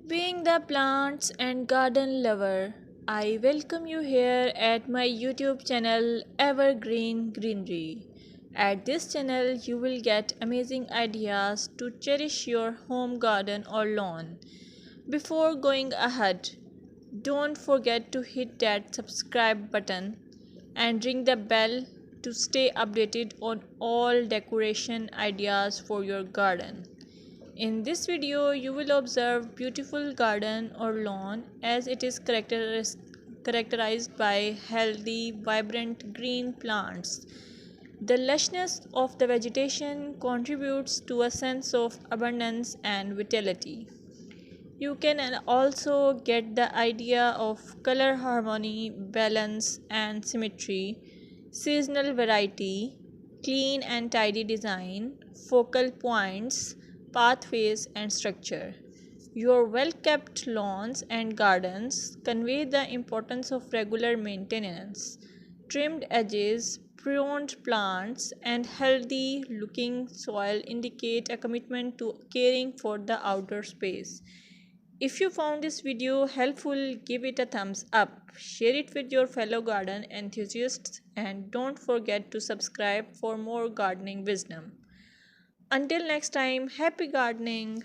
Being the plants and garden lover, I welcome you here at my YouTube channel Evergreen Greenery. At this channel, you will get amazing ideas to cherish your home garden or lawn. Before going ahead, don't forget to hit that subscribe button and ring the bell to stay updated on all decoration ideas for your garden. In this video, you will observe beautiful garden or lawn as it is characterized by healthy, vibrant green plants. The lushness of the vegetation contributes to a sense of abundance and vitality. You can also get the idea of color harmony, balance, and symmetry, seasonal variety, clean and tidy design, focal points, pathways, and structure. Your well kept lawns and gardens convey the importance of regular maintenance. Trimmed edges, pruned plants, and healthy looking soil indicate a commitment to caring for the outdoor space. If you found this video helpful, give it a thumbs up, share it with your fellow garden enthusiasts, and don't forget to subscribe for more gardening wisdom. Until next time, happy gardening!